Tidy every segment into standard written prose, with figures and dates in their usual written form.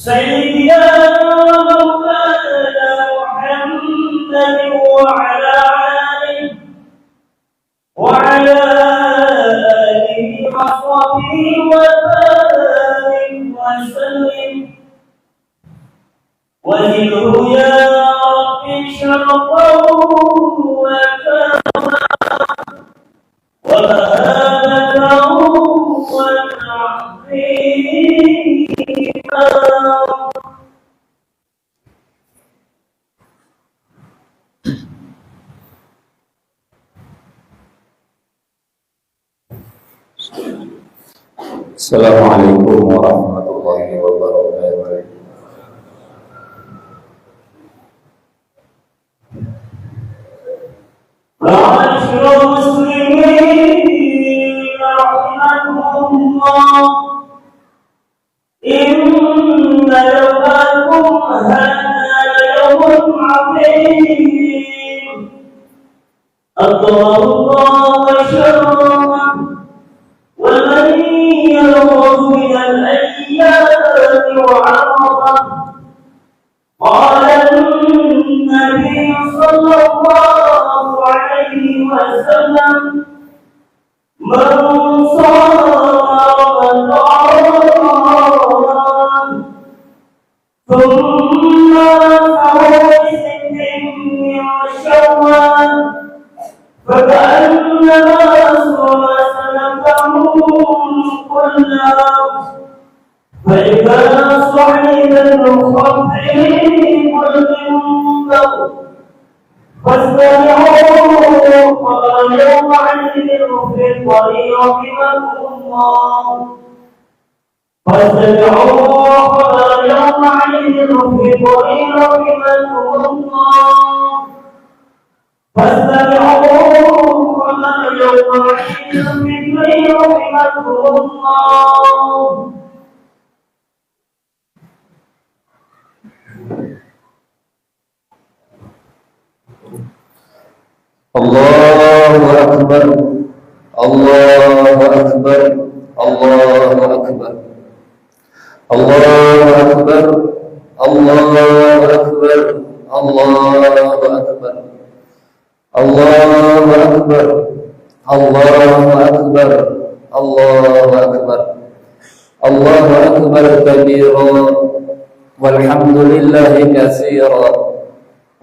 سيدنا مولانا محمد وعلى آله وصحبه وبارك وسلم وزده يا رب شرفا ومهابة وتعظيما. Assalamualaikum warahmatullahi wabarakatuh. معاشر المسلمين رحمكم الله، إن يومكم هذا يوم عظيم أطال الله شرفه، ومن يرغب من الأيام وعرضه. قال النبي صلى الله عليه وسلم: من صام رمضان ثم فهو بست من شوال فكأنما صام سنته كلها. فإذا صعد المخطئين والمنكر فاستمعوا قال يوم عيد في الطريق رحمكم الله. فاستمعوا قال يوم عيد في الطريق رحمكم الله. فاستمعوا قال يوم عيد في الطريق رحمكم الله. Allahu Akbar, Allahu Akbar, Allahu Akbar, Allahu Akbar, Allahu Akbar, Allahu Akbar, Allahu Akbar, Allahu Akbar, Allahu Akbar, Allahu Akbar kabira, walhamdulillahi katsira,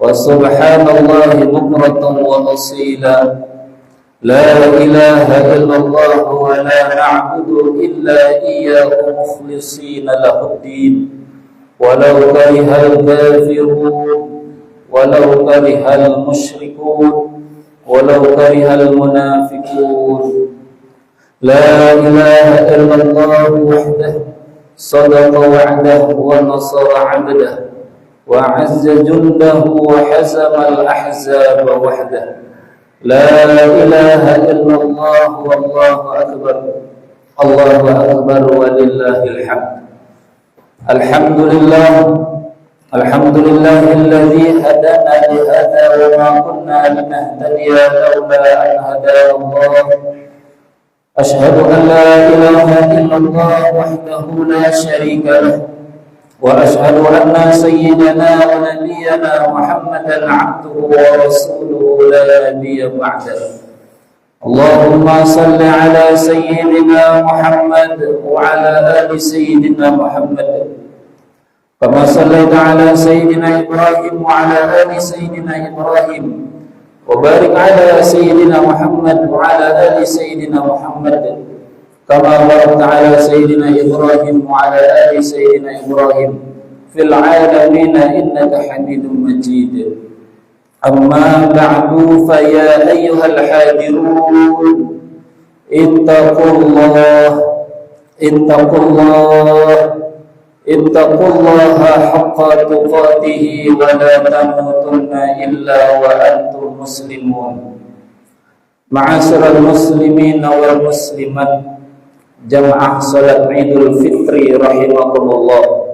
wa subhanallahi bukratan wa asila. La ilaha illallah wa la na'budu illa iyyahu mukhlishina lahuddin walau karihal kafirun walau karihal musyrikun walau karihal munafiqun. La ilaha illallah wahdahu sadaqa wa'dahu wa nasara 'abdahu وعز جنده وحزم الأحزاب وحده. لا إله إلا الله والله أكبر، الله أكبر ولله الحمد. الحمد لله، الحمد لله الذي هدانا لهذا وما كنا لنهتدي لولا أن هدانا الله. أشهد أن لا إله إلا الله وحده لا شريك له، وأشهد أن سيدنا ونبينا محمدا عبده ورسوله لا نبي بعده. اللهم صل على سيدنا محمد وعلى آل سيدنا محمد كما صليت على سيدنا إبراهيم وعلى آل سيدنا إبراهيم، وبارك على سيدنا محمد وعلى آل سيدنا محمد كما باركت على سيدنا إبراهيم وعلى آل سيدنا إبراهيم في العالمين إنك حميد مجيد. أما بعد فيا أيها الحاضرون اتقوا الله، اتقوا الله، اتقوا الله حق تقاته ولا تموتن إلا وأنتم مسلمون. معاشر المسلمين والmuslimat, jamaah salat Idul Fitri rahimakumullah.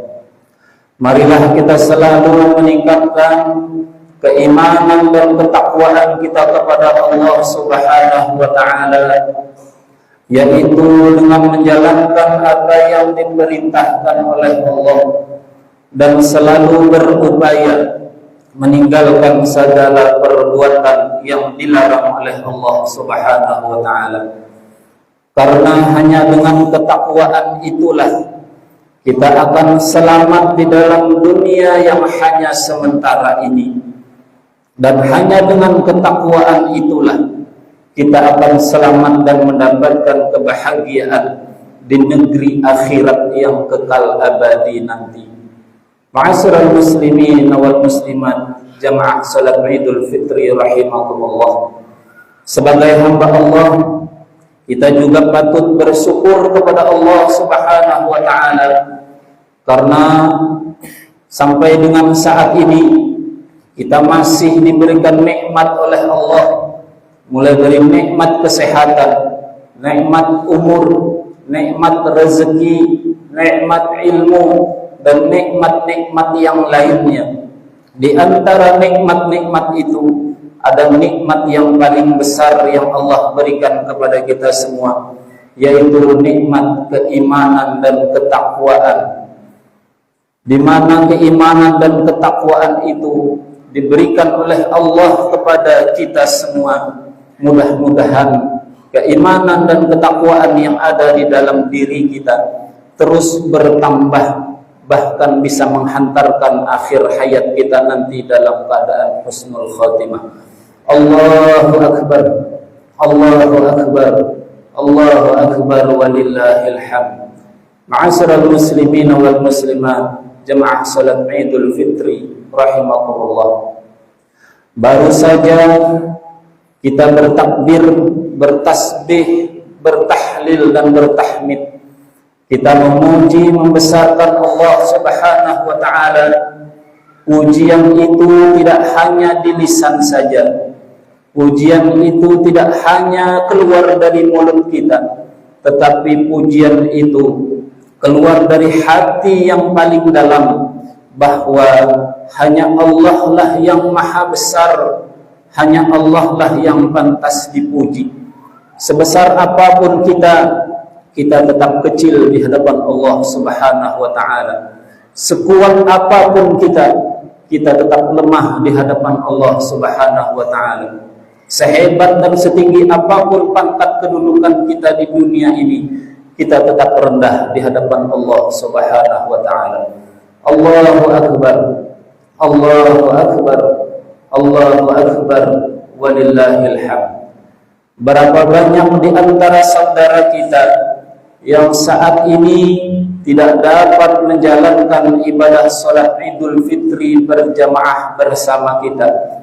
Marilah kita selalu meningkatkan keimanan dan ketakwaan kita kepada Allah Subhanahu wa taala, yaitu dengan menjalankan apa yang diperintahkan oleh Allah dan selalu berupaya meninggalkan segala perbuatan yang dilarang oleh Allah Subhanahu wa taala. Karena hanya dengan ketakwaan itulah kita akan selamat di dalam dunia yang hanya sementara ini. Dan hanya dengan ketakwaan itulah kita akan selamat dan mendapatkan kebahagiaan di negeri akhirat yang kekal abadi nanti. Ma'asyiral muslimin wal muslimat, jamaah salat Idul Fitri rahimakumullah. Sebagai hamba Allah, kita juga patut bersyukur kepada Allah Subhanahu wa taala karena sampai dengan saat ini kita masih diberikan nikmat oleh Allah, mulai dari nikmat kesehatan, nikmat umur, nikmat rezeki, nikmat ilmu, dan nikmat-nikmat yang lainnya. Di antara nikmat-nikmat itu ada nikmat yang paling besar yang Allah berikan kepada kita semua, yaitu nikmat keimanan dan ketakwaan. Di mana keimanan dan ketakwaan itu diberikan oleh Allah kepada kita semua. Mudah-mudahan keimanan dan ketakwaan yang ada di dalam diri kita terus bertambah, bahkan bisa menghantarkan akhir hayat kita nanti dalam keadaan husnul khatimah. Allahu akbar, Allahu akbar, Allahu akbar, walillahil hamd. Ma'asyiral muslimin wal muslimat, jamaah salat Idul Fitri rahimakumullah. Baru saja kita bertakbir, bertasbih, bertahlil dan bertahmid. Kita memuji, membesarkan Allah Subhanahu wa taala. Pujian itu tidak hanya di lisan saja. Pujian itu tidak hanya keluar dari mulut kita, tetapi pujian itu keluar dari hati yang paling dalam, bahwa hanya Allah lah yang maha besar, hanya Allah lah yang pantas dipuji. Sebesar apapun kita tetap kecil di hadapan Allah Subhanahu wa taala. Sekuat apapun kita tetap lemah di hadapan Allah Subhanahu wa taala. Sehebat dan setinggi apapun pangkat kedudukan kita di dunia ini, kita tetap rendah di hadapan Allah Subhanahu wa taala. Allahu akbar, Allahu akbar, Allahu akbar, walillahil hamd. Berapa banyak di antara saudara kita yang saat ini tidak dapat menjalankan ibadah salat Idul Fitri berjamaah bersama kita.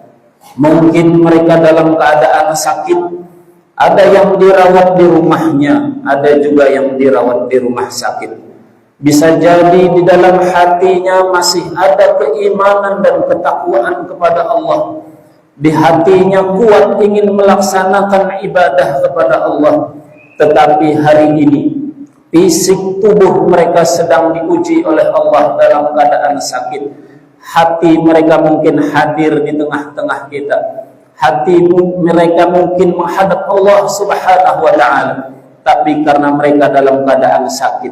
Mungkin mereka dalam keadaan sakit, ada yang dirawat di rumahnya, ada juga yang dirawat di rumah sakit. Bisa jadi di dalam hatinya masih ada keimanan dan ketakwaan kepada Allah. Di hatinya kuat ingin melaksanakan ibadah kepada Allah. Tetapi hari ini fisik tubuh mereka sedang diuji oleh Allah dalam keadaan sakit. Hati mereka mungkin hadir di tengah-tengah kita. Hati mereka mungkin menghadap Allah Subhanahu wa taala. Tapi karena mereka dalam keadaan sakit,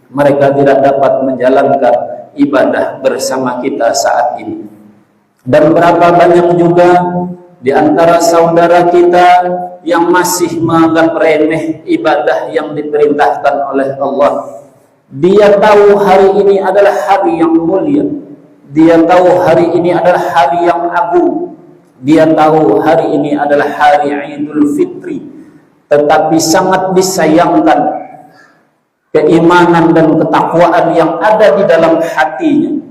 mereka tidak dapat menjalankan ibadah bersama kita saat ini. Dan berapa banyak juga di antara saudara kita yang masih menganggap remeh ibadah yang diperintahkan oleh Allah. Dia tahu hari ini adalah hari yang mulia. Dia tahu hari ini adalah hari yang agung. Dia tahu hari ini adalah hari Idul Fitri. Tetapi sangat disayangkan keimanan dan ketakwaan yang ada di dalam hatinya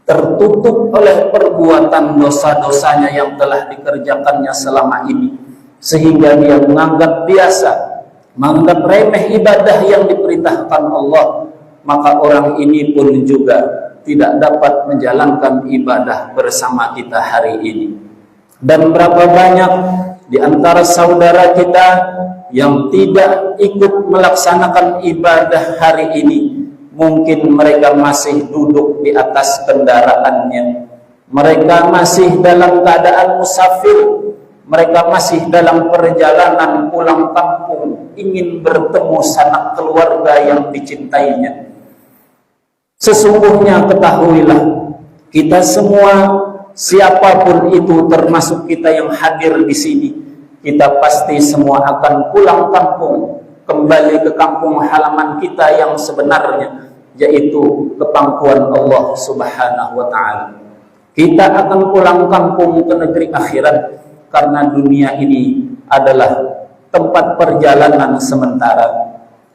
tertutup oleh perbuatan dosa-dosanya yang telah dikerjakannya selama ini, sehingga dia menganggap biasa, menganggap remeh ibadah yang diperintahkan Allah. Maka orang ini pun juga tidak dapat menjalankan ibadah bersama kita hari ini. Dan berapa banyak di antara saudara kita yang tidak ikut melaksanakan ibadah hari ini. Mungkin mereka masih duduk di atas kendaraannya, mereka masih dalam keadaan musafir, mereka masih dalam perjalanan pulang kampung, ingin bertemu sanak keluarga yang dicintainya. Sesungguhnya ketahuilah, kita semua, siapapun itu, termasuk kita yang hadir di sini, kita pasti semua akan pulang kampung, kembali ke kampung halaman kita yang sebenarnya, yaitu ke pangkuan Allah Subhanahu wa ta'ala. Kita akan pulang kampung ke negeri akhirat, karena dunia ini adalah tempat perjalanan sementara.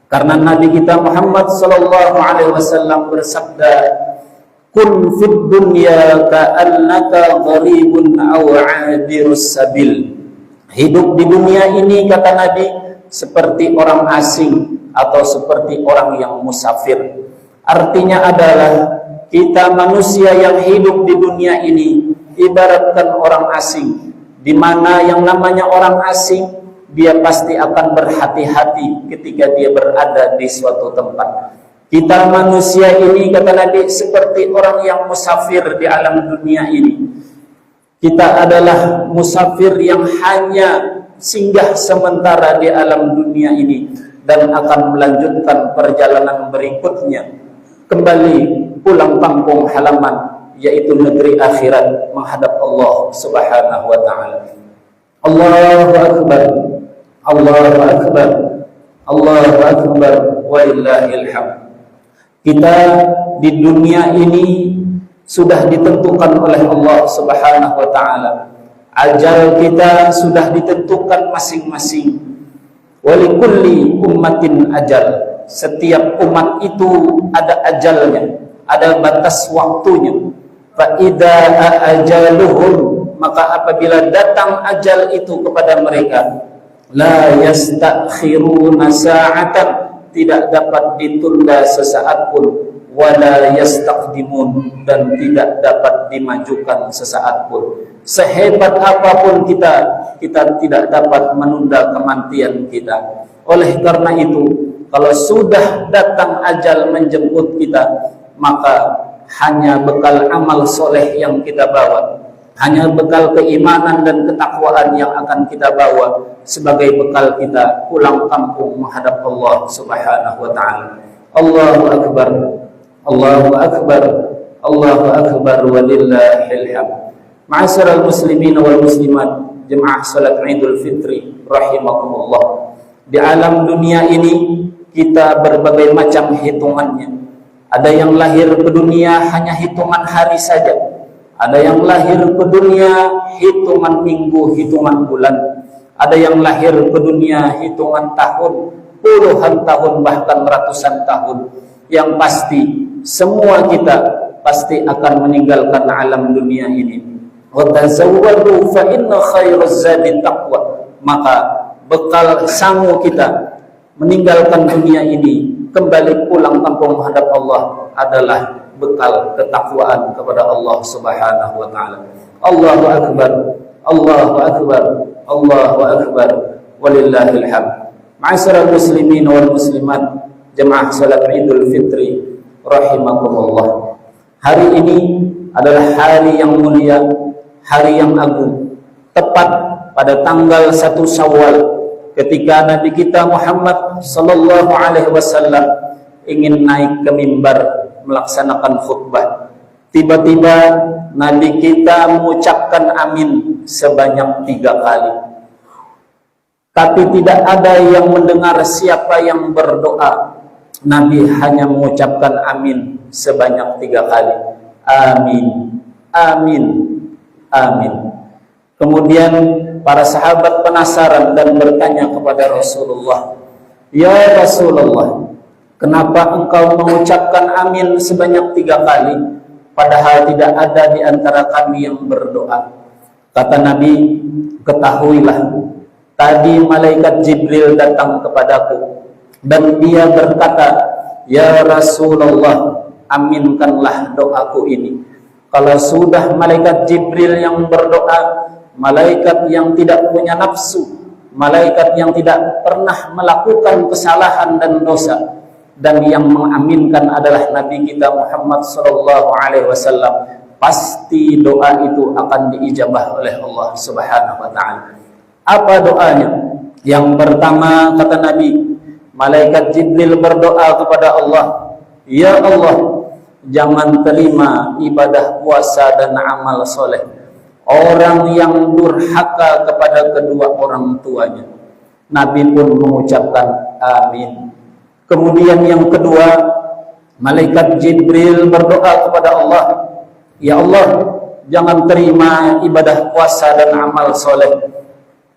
Karena Nabi kita Muhammad sallallahu alaihi wasallam bersabda, "Kun fid dunya ka'annaka gharibun aw 'abirus sabil." Hidup di dunia ini, kata Nabi, seperti orang asing atau seperti orang yang musafir. Artinya adalah kita manusia yang hidup di dunia ini ibaratkan orang asing, di mana yang namanya orang asing, dia pasti akan berhati-hati ketika dia berada di suatu tempat. Kita manusia ini, kata Nabi, seperti orang yang musafir di alam dunia ini. Kita adalah musafir yang hanya singgah sementara di alam dunia ini dan akan melanjutkan perjalanan berikutnya kembali pulang kampung halaman, yaitu negeri akhirat menghadap Allah Subhanahu wa ta'ala. Allahu Akbar, Allahu Akbar, Allahu Akbar, walillahil hamd. Kita di dunia ini sudah ditentukan oleh Allah Subhanahu wa ta'ala. Ajal kita sudah ditentukan masing-masing. Walikulli ummatin ajal. Setiap umat itu ada ajalnya, ada batas waktunya. Fa idza ajaluhum, maka apabila datang ajal itu kepada mereka, la yastakhiruna sa'atan, tidak dapat ditunda sesaat pun, wala yastaqdimun, dan tidak dapat dimajukan sesaat pun. Sehebat apapun kita tidak dapat menunda kematian kita. Oleh karena itu, kalau sudah datang ajal menjemput kita, maka hanya bekal amal soleh yang kita bawa, hanya bekal keimanan dan ketakwaan yang akan kita bawa sebagai bekal kita pulang kampung menghadap Allah Subhanahu wa ta'ala. Allahu Akbar, Allahu Akbar, Allahu Akbar, walillahil hamd. Ma'asyiral muslimin wal muslimat, jemaah salat Idul Fitri rahimakumullah. Di alam dunia ini kita berbagai macam hitungannya. Ada yang lahir ke dunia hanya hitungan hari saja. Ada yang lahir ke dunia hitungan minggu, hitungan bulan. Ada yang lahir ke dunia hitungan tahun, puluhan tahun, bahkan ratusan tahun. Yang pasti semua kita pasti akan meninggalkan alam dunia ini. Wa tazawwadu fa inna khairaz zadi taqwa. Maka bekal sangu kita meninggalkan dunia ini, kembali pulang kampung menghadap Allah adalah bekal ketakwaan kepada Allah Subhanahu wa ta'ala. Allahu Akbar, Allahu Akbar, Allahu Akbar, walillahil hamd. Ma'asyiral muslimin wal muslimat, jemaah salat Idul Fitri rahimakumullah. Hari ini adalah hari yang mulia, hari yang agung. Tepat pada tanggal 1 Syawal, ketika Nabi kita Muhammad sallallahu alaihi wasallam ingin naik ke mimbar melaksanakan khutbah, tiba-tiba Nabi kita mengucapkan amin sebanyak 3 kali. Tapi tidak ada yang mendengar siapa yang berdoa. Nabi hanya mengucapkan amin sebanyak 3 kali. Amin, amin, amin. Kemudian para sahabat penasaran dan bertanya kepada Rasulullah, "Ya Rasulullah, kenapa engkau mengucapkan amin sebanyak 3 kali, padahal tidak ada di antara kami yang berdoa?" Kata Nabi, "Ketahuilah, tadi malaikat Jibril datang kepadaku dan dia berkata, 'Ya Rasulullah, aminkanlah doaku ini.' Kalau sudah malaikat Jibril yang berdoa, malaikat yang tidak punya nafsu, malaikat yang tidak pernah melakukan kesalahan dan dosa, dan yang mengaminkan adalah Nabi kita Muhammad sallallahu alaihi wasallam, pasti doa itu akan diijabah oleh Allah Subhanahu wa ta'ala. Apa doanya? Yang pertama, kata Nabi, malaikat Jibril berdoa kepada Allah, "Ya Allah, jangan terima ibadah puasa dan amal soleh orang yang durhaka kepada kedua orang tuanya. Nabi pun mengucapkan amin. Kemudian yang kedua, malaikat Jibril berdoa kepada Allah, ya Allah, jangan terima ibadah puasa dan amal soleh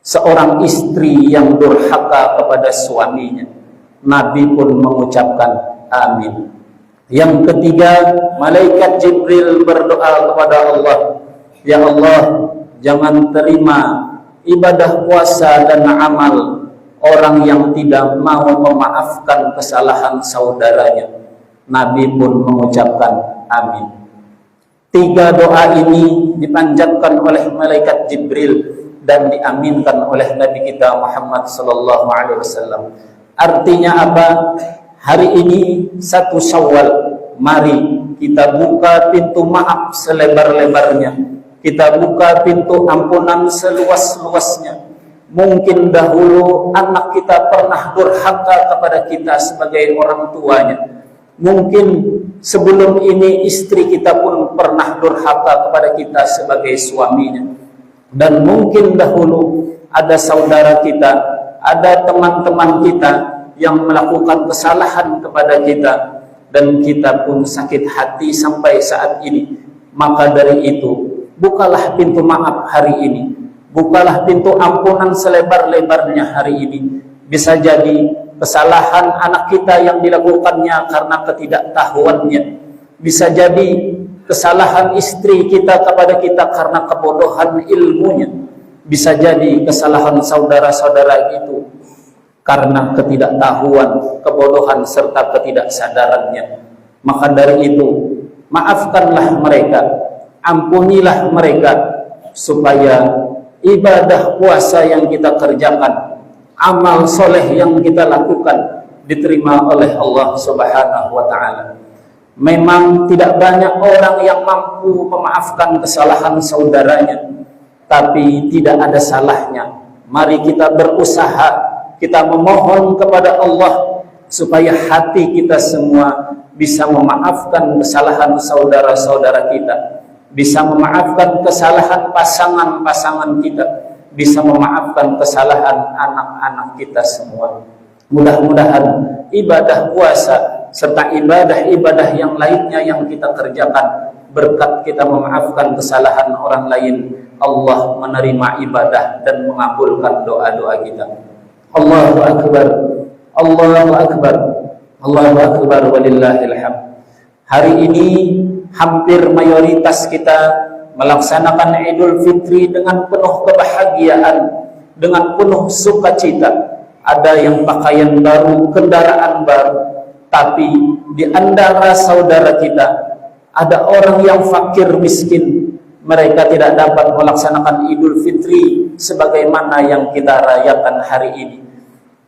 seorang istri yang durhaka kepada suaminya. Nabi pun mengucapkan amin. Yang ketiga, malaikat Jibril berdoa kepada Allah, ya Allah, jangan terima ibadah puasa dan amal orang yang tidak mau memaafkan kesalahan saudaranya. Nabi pun mengucapkan amin. Tiga doa ini dipanjatkan oleh malaikat Jibril dan diaminkan oleh Nabi kita Muhammad sallallahu alaihi wasallam. Artinya apa? Hari ini 1 Syawal, mari kita buka pintu maaf selebar-lebarnya. Kita buka pintu ampunan seluas-luasnya. Mungkin dahulu anak kita pernah durhaka kepada kita sebagai orang tuanya. Mungkin sebelum ini istri kita pun pernah durhaka kepada kita sebagai suaminya. Dan mungkin dahulu ada saudara kita, ada teman-teman kita yang melakukan kesalahan kepada kita, dan kita pun sakit hati sampai saat ini. Maka dari itu, bukalah pintu maaf hari ini, bukalah pintu ampunan selebar-lebarnya hari ini. Bisa jadi kesalahan anak kita yang dilakukannya karena ketidaktahuannya, bisa jadi kesalahan istri kita kepada kita karena kebodohan ilmunya, bisa jadi kesalahan saudara-saudara itu karena ketidaktahuan, kebodohan serta ketidaksadarannya. Maka dari itu, maafkanlah mereka, ampunilah mereka, supaya ibadah puasa yang kita kerjakan, amal soleh yang kita lakukan diterima oleh Allah Subhanahu wa ta'ala. Memang tidak banyak orang yang mampu memaafkan kesalahan saudaranya, tapi tidak ada salahnya mari kita berusaha, kita memohon kepada Allah supaya hati kita semua bisa memaafkan kesalahan saudara-saudara kita, bisa memaafkan kesalahan pasangan-pasangan kita, bisa memaafkan kesalahan anak-anak kita semua. Mudah-mudahan ibadah puasa serta ibadah-ibadah yang lainnya yang kita kerjakan, berkat kita memaafkan kesalahan orang lain, Allah menerima ibadah dan mengabulkan doa-doa kita. Allahu Akbar, Allahu Akbar, Allahu Akbar, walillahil hamd. Hari ini hampir mayoritas kita melaksanakan Idul Fitri dengan penuh kebahagiaan, dengan penuh sukacita. Ada yang pakaian baru, kendaraan baru, tapi di antara saudara kita ada orang yang fakir miskin, mereka tidak dapat melaksanakan Idul Fitri sebagaimana yang kita rayakan hari ini.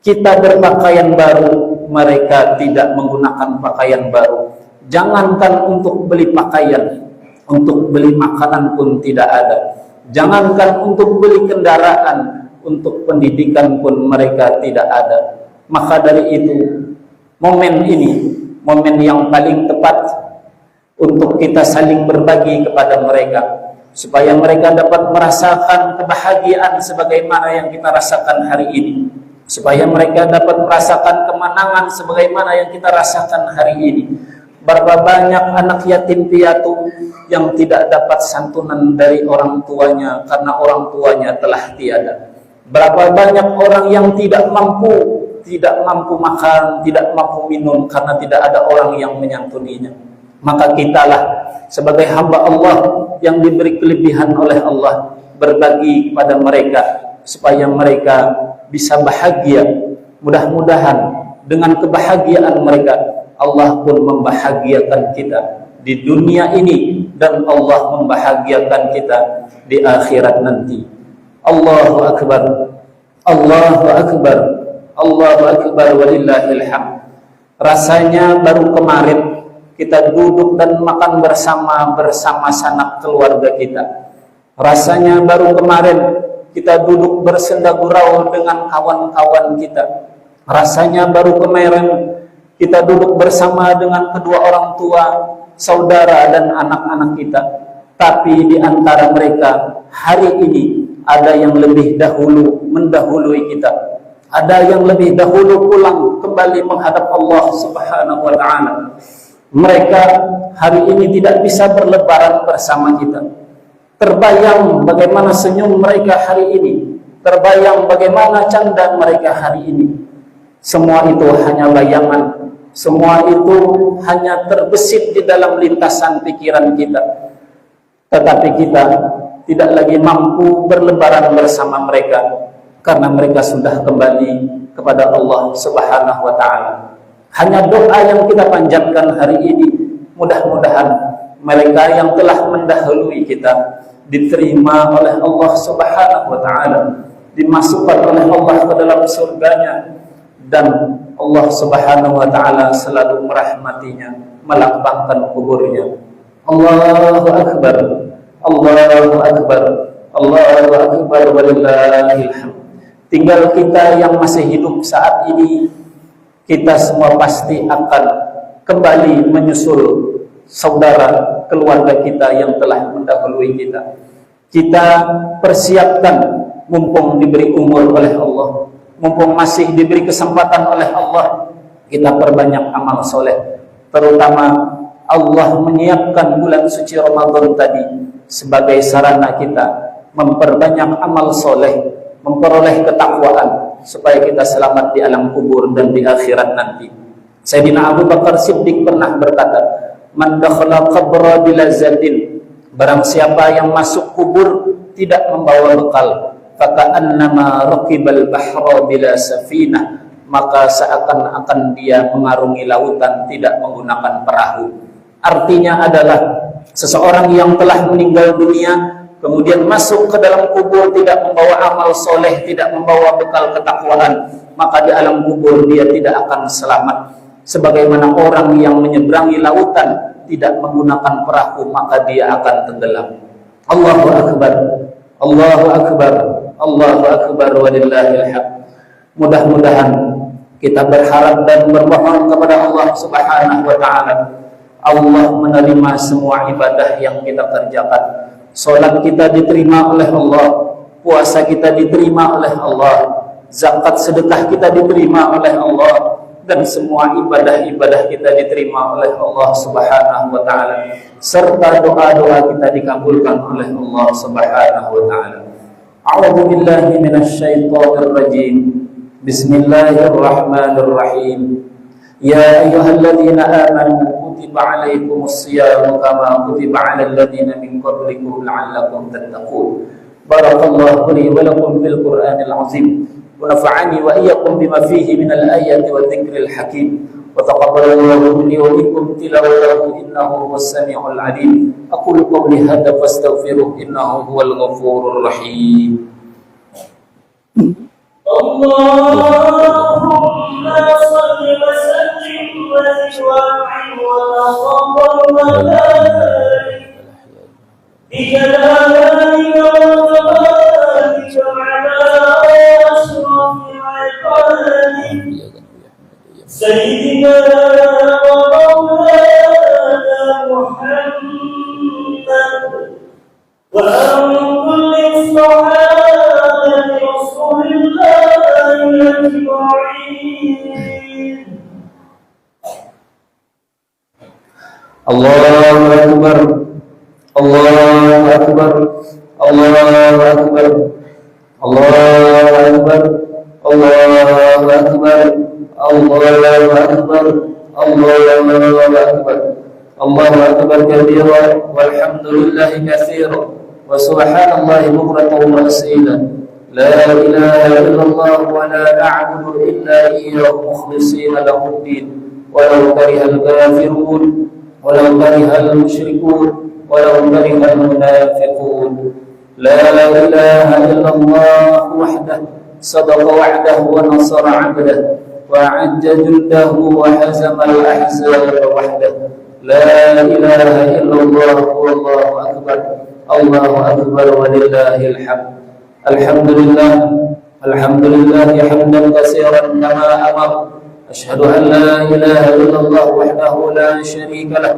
Kita berpakaian baru, mereka tidak menggunakan pakaian baru. Jangankan untuk beli pakaian, untuk beli makanan pun tidak ada. Jangankan untuk beli kendaraan, untuk pendidikan pun mereka tidak ada. Maka dari itu, momen ini, momen yang paling tepat untuk kita saling berbagi kepada mereka, supaya mereka dapat merasakan kebahagiaan sebagaimana yang kita rasakan hari ini, supaya mereka dapat merasakan kemenangan sebagaimana yang kita rasakan hari ini. Berapa banyak anak yatim piatu yang tidak dapat santunan dari orang tuanya karena orang tuanya telah tiada. Berapa banyak orang yang tidak mampu makan, tidak mampu minum karena tidak ada orang yang menyantuninya. Maka kitalah sebagai hamba Allah yang diberi kelebihan oleh Allah, berbagi kepada mereka supaya mereka bisa bahagia. Mudah-mudahan dengan kebahagiaan mereka, Allah pun membahagiakan kita di dunia ini, dan Allah membahagiakan kita di akhirat nanti. Allahu Akbar, Allahu Akbar, Allahu Akbar, walillahil hamd. Rasanya baru kemarin kita duduk dan makan bersama sanak keluarga kita. Rasanya baru kemarin kita duduk bersenda gurau dengan kawan-kawan kita. Rasanya baru kemarin kita duduk bersama dengan kedua orang tua, saudara dan anak-anak kita. Tapi di antara mereka hari ini ada yang lebih dahulu mendahului kita. Ada yang lebih dahulu pulang kembali menghadap Allah Subhanahu wa taala. Mereka hari ini tidak bisa berlebaran bersama kita. Terbayang bagaimana senyum mereka hari ini. Terbayang bagaimana canda mereka hari ini. Semua itu hanya bayangan. Semua itu hanya terbesit di dalam lintasan pikiran kita. Tetapi kita tidak lagi mampu berlebaran bersama mereka karena mereka sudah kembali kepada Allah Subhanahu wa taala. Hanya doa yang kita panjatkan hari ini, mudah-mudahan mereka yang telah mendahului kita diterima oleh Allah Subhanahu wa taala, dimasukkan oleh Allah ke dalam surganya, dan Allah Subhanahu wa taala selalu merahmatinya, melapangkan kuburnya. Allahu akbar, Allahu akbar, Allahu akbar, walillahil hamd. Tinggal kita yang masih hidup saat ini, kita semua pasti akan kembali menyusul saudara keluarga kita yang telah mendahului kita. Kita persiapkan, mumpung diberi umur oleh Allah, mumpung masih diberi kesempatan oleh Allah, kita perbanyak amal soleh. Terutama Allah menyiapkan bulan suci Ramadan tadi sebagai sarana kita memperbanyak amal soleh, memperoleh ketakwaan supaya kita selamat di alam kubur dan di akhirat nanti. Sayyidina Abu Bakar Siddiq pernah berkata, "Man dakhala qabra bila zadin," barang siapa yang masuk kubur tidak membawa bekal, faka'annama raqibal bahra bila safinah, maka seakan-akan dia mengarungi lautan tidak menggunakan perahu. Artinya adalah seseorang yang telah meninggal dunia kemudian masuk ke dalam kubur tidak membawa amal soleh, tidak membawa bekal ketakwaan, maka di alam kubur dia tidak akan selamat. Sebagaimana orang yang menyeberangi lautan tidak menggunakan perahu, maka dia akan tenggelam. Allahu akbar, Allahu akbar, Allahu akbar, walillahil hamd. Mudah-mudahan kita berharap dan bermohon kepada Allah Subhanahu wa taala, Allah menerima semua ibadah yang kita kerjakan. Salat kita diterima oleh Allah, puasa kita diterima oleh Allah, zakat sedekah kita diterima oleh Allah, dan semua ibadah-ibadah kita diterima oleh Allah Subhanahu wa taala, serta doa-doa kita dikabulkan oleh Allah Subhanahu wa taala. A'udzu billahi minasyaitonir rajim. Bismillahirrahmanirrahim. Ya ayyuhalladzina amanu kutiba alaikumus siyamu kama kutiba alal ladzina min qablikum la'allakum tattaqun. Barakallahu li wa lakum fil Qur'anil azim wa nafa'ani wa iyyakum bima fihi minal ayati wa dzikril hakim. Wa taqabbalallahu li wa minkum tilawatahu innahu huwas samiul alim. Aqulu qawli hadza fastaghfiruh innahu huwal ghafurur rahim. Allahumma salli wa sallim wa zid wa taqabbal wa barik bi jalalika wa tabarika ala asrafil ibadi sayyidina wa maulana Muhammad wa an kulli sahabati Rasulillah ajma'in. Allahu akbar, Allahu akbar, Allahu akbar, Allahu akbar, Allahu akbar, Allahu akbar, Allahu akbar, Allahu akbar katsiran walhamdulillahi katsiran wa subhanallahi bukratan wa asila. La ilaha illallah wa la na'budu illa iyyahu mukhlishina lahu ad-din walau karihal kafirun walau karihal musyrikun walau karihal munafiqun. La ilaha illallah wahdahu sadaqa wa'dahu wa nasara 'abdahu wa 'ajja jundahu wa hazama al-ahzaba wahdahu. La ilaha illallah wallahu akbar, Allahu akbar, walillahil hamd. Alhamdulillah, alhamdulillah hamdan katsiran kama amar. أشهد أن لا إله إلا الله وحده لا شريك له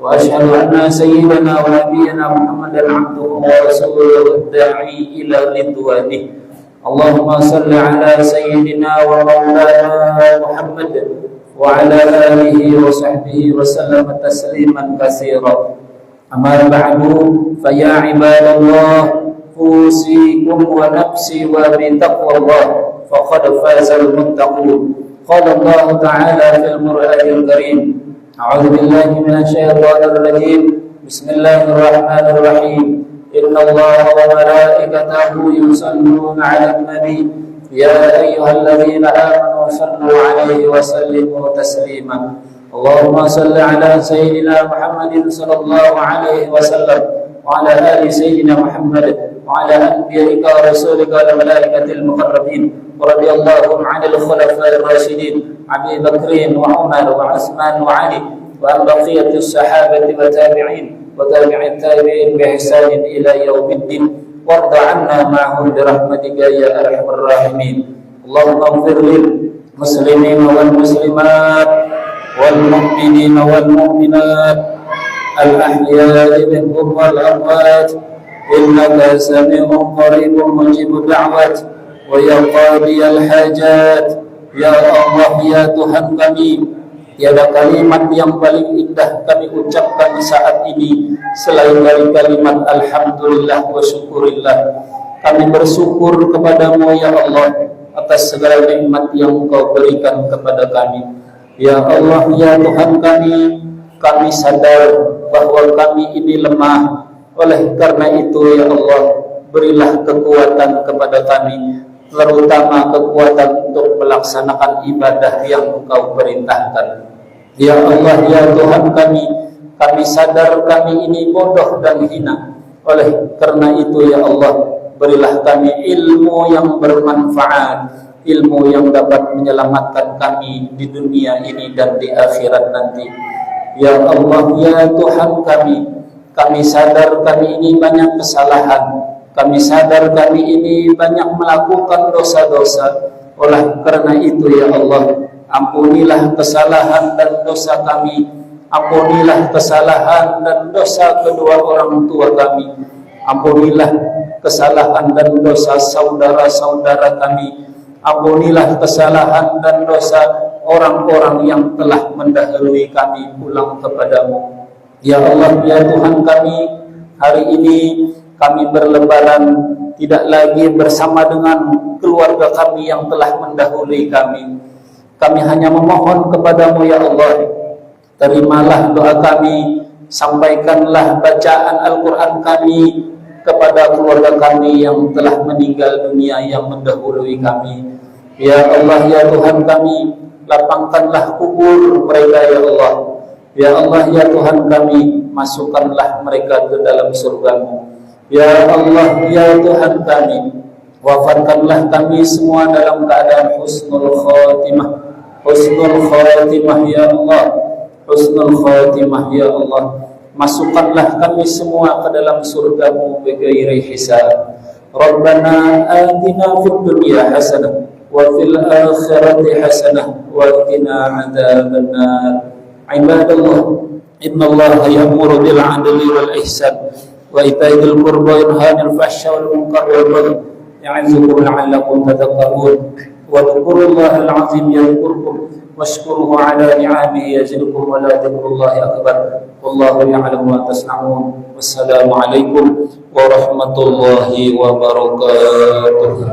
وأشهد أن سيدنا ونبينا محمدا عبده ورسوله الداعي إلى رضوانه اللهم صل على سيدنا ومولانا محمد وعلى آله وصحبه وسلم تسليما كثيرا أما بعد فيا عباد الله أوصيكم ونفسي وبتقوى الله فقد فاز المتقون قال الله تعالى في القرآن الكريم أعوذ بالله من الشيطان الرجيم بسم الله الرحمن الرحيم إن الله وملائكته يصلون على النبي يا أيها الذين آمنوا صلوا عليه وسلموا تسليما اللهم صل على سيدنا محمد صلى الله عليه وسلم وعلى آل سيدنا محمد وعلى أنبيائك ورسولك والملائكة المقربين ورضي الله عن الخلفاء الراشدين أبي بكر وعمر وعثمان وعلي وعن بقية الصحابة والتابعين وتابع التابعين بإحسان إلى يوم الدين وارض عنا معهم برحمتك يا أرحم الراحمين اللهم اغفر للمسلمين والمسلمات والمؤمنين والمؤمنات الأحياء منهم والأموات إنك سميع قريب مجيب الدعوات ويا قاضي الحاجات ya Allah ya Tuhan kami tiada kalimat yang paling indah kami ucapkan saat ini selain dari kalimat alhamdulillah wa syukurillah. Kami bersyukur kepadamu ya Allah atas segala nikmat yang Engkau berikan kepada kami. Ya Allah ya Tuhan kami sadar bahwa kami ini lemah. Oleh karena itu ya Allah, berilah kekuatan kepada kami, terutama kekuatan untuk melaksanakan ibadah yang Engkau perintahkan. Ya Allah ya Tuhan kami sadar kami ini bodoh dan hina. Oleh karena itu ya Allah, berilah kami ilmu yang bermanfaat, ilmu yang dapat menyelamatkan kami di dunia ini dan di akhirat nanti. Ya Allah ya Tuhan kami sadar kami ini banyak kesalahan. Kami sadar kami ini banyak melakukan dosa-dosa. Oleh karena itu ya Allah, ampunilah kesalahan dan dosa kami. Ampunilah kesalahan dan dosa kedua orang tua kami. Ampunilah kesalahan dan dosa saudara-saudara kami. Ampunilah kesalahan dan dosa orang-orang yang telah mendahului kami pulang kepadamu. Ya Allah ya Tuhan hari ini kami berlebaran tidak lagi bersama dengan keluarga kami yang telah mendahului kami. Kami hanya memohon kepadamu ya Allah, terimalah doa kami, sampaikanlah bacaan Al-Quran kami kepada keluarga kami yang telah meninggal dunia yang mendahului kami. Ya Allah ya Tuhan lapangkanlah kubur mereka ya Allah. Ya Allah ya Tuhan masukkanlah mereka ke dalam surga-Mu. Ya Allah ya Tuhan wafatkanlah kami semua dalam keadaan husnul khatimah. Husnul khatimah ya Allah. Husnul khatimah ya Allah. Masukkanlah kami semua ke dalam surga-Mu bighairi hisab. Rabbana atina fid dunya hasanah wa fil akhirati hasanah wa qina adzabannar. Ibadallah, innallaha ya'muru bil 'adli wal ihsan wa itaa'il qurba wa yanha 'anil fahsya'i wal munkari wal baghi ya'izukum la'allakum tadhakkarun. Wadhkurullahal 'azim yadhkurkum washkuruhu 'ala ni'amihi yazidkum wa la dhikrullahi akbar. Wallahu ya'lamu ma tasna'un. Wassalamu alaikum warahmatullahi wabarakatuh.